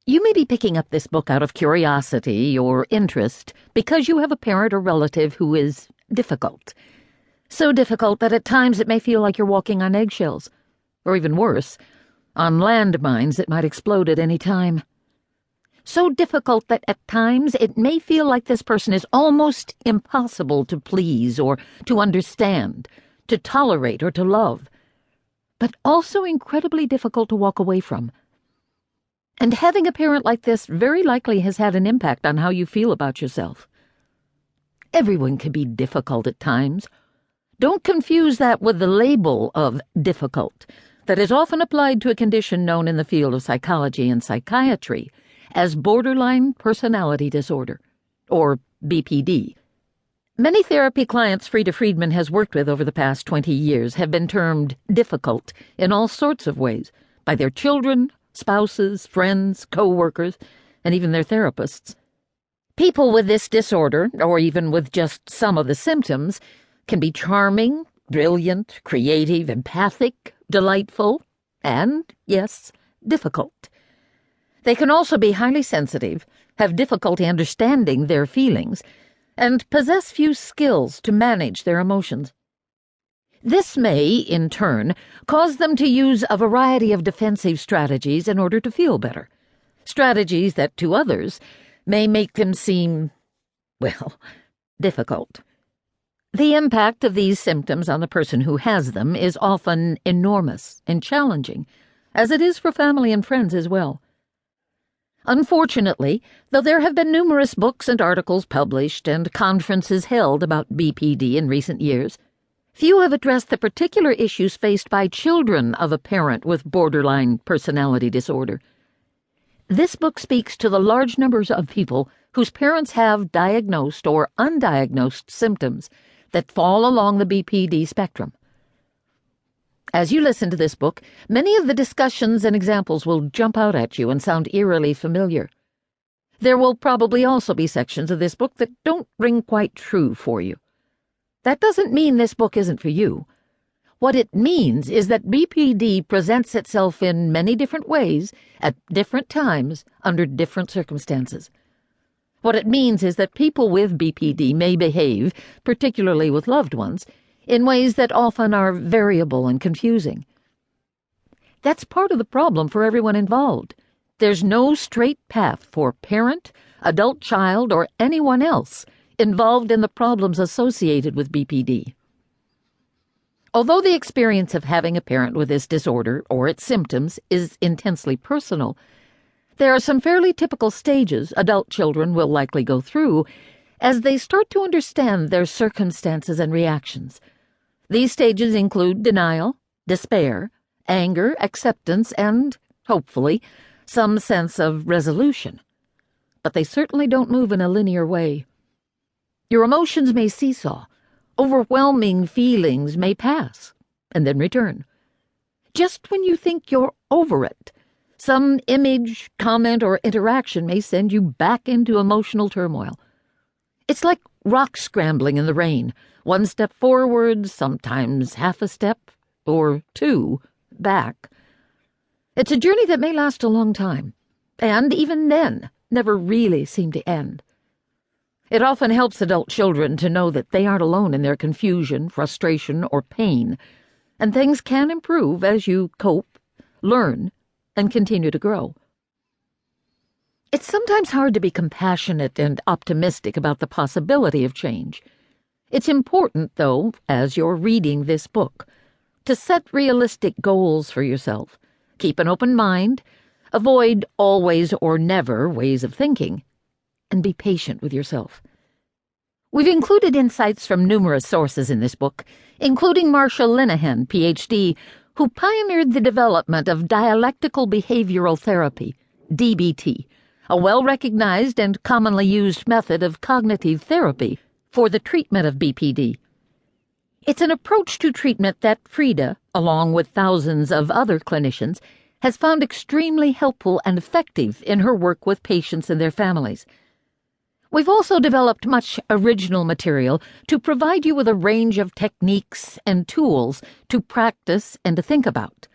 You may be picking up this book out of curiosity or interest because you have a parent or relative who is difficult. So difficult that at times it may feel like you're walking on eggshells, or even worse, on landmines that might explode at any time. So difficult that at times it may feel like this person is almost impossible to please or to understand, to tolerate or to love, but also incredibly difficult to walk away from. And having a parent like this very likely has had an impact on how you feel about yourself. Everyone can be difficult at times. Don't confuse that with the label of difficult that is often applied to a condition known in the field of psychology and psychiatry as borderline personality disorder, or BPD. Many therapy clients Freda Friedman has worked with over the past 20 years have been termed difficult in all sorts of ways by their children, spouses, friends, co-workers, and even their therapists. People with this disorder, or even with just some of the symptoms, can be charming, brilliant, creative, empathic, delightful, and, yes, difficult. They can also be highly sensitive, have difficulty understanding their feelings, and possess few skills to manage their emotions. This may, in turn, cause them to use a variety of defensive strategies in order to feel better, strategies that, to others, may make them seem, well, difficult. The impact of these symptoms on the person who has them is often enormous and challenging, as it is for family and friends as well. Unfortunately, though there have been numerous books and articles published and conferences held about BPD in recent years, few have addressed the particular issues faced by children of a parent with borderline personality disorder. This book speaks to the large numbers of people whose parents have diagnosed or undiagnosed symptoms that fall along the BPD spectrum. As you listen to this book, many of the discussions and examples will jump out at you and sound eerily familiar. There will probably also be sections of this book that don't ring quite true for you. That doesn't mean this book isn't for you. What it means is that BPD presents itself in many different ways, at different times, under different circumstances. What it means is that people with BPD may behave, particularly with loved ones, in ways that often are variable and confusing. That's part of the problem for everyone involved. There's no straight path for parent, adult child, or anyone else involved in the problems associated with BPD. Although the experience of having a parent with this disorder or its symptoms is intensely personal, there are some fairly typical stages adult children will likely go through as they start to understand their circumstances and reactions. These stages include denial, despair, anger, acceptance, and, hopefully, some sense of resolution. But they certainly don't move in a linear way. Your emotions may seesaw. Overwhelming feelings may pass and then return. Just when you think you're over it, some image, comment, or interaction may send you back into emotional turmoil. It's like rock scrambling in the rain, one step forward, sometimes half a step, or two, back. It's a journey that may last a long time, and even then, never really seem to end. It often helps adult children to know that they aren't alone in their confusion, frustration, or pain, and things can improve as you cope, learn, and continue to grow. It's sometimes hard to be compassionate and optimistic about the possibility of change. It's important, though, as you're reading this book, to set realistic goals for yourself, keep an open mind, avoid always or never ways of thinking, and be patient with yourself. We've included insights from numerous sources in this book, including Marsha Linehan, Ph.D., who pioneered the development of dialectical behavioral therapy, DBT, a well-recognized and commonly used method of cognitive therapy for the treatment of BPD. It's an approach to treatment that Freda, along with thousands of other clinicians, has found extremely helpful and effective in her work with patients and their families. We've also developed much original material to provide you with a range of techniques and tools to practice and to think about.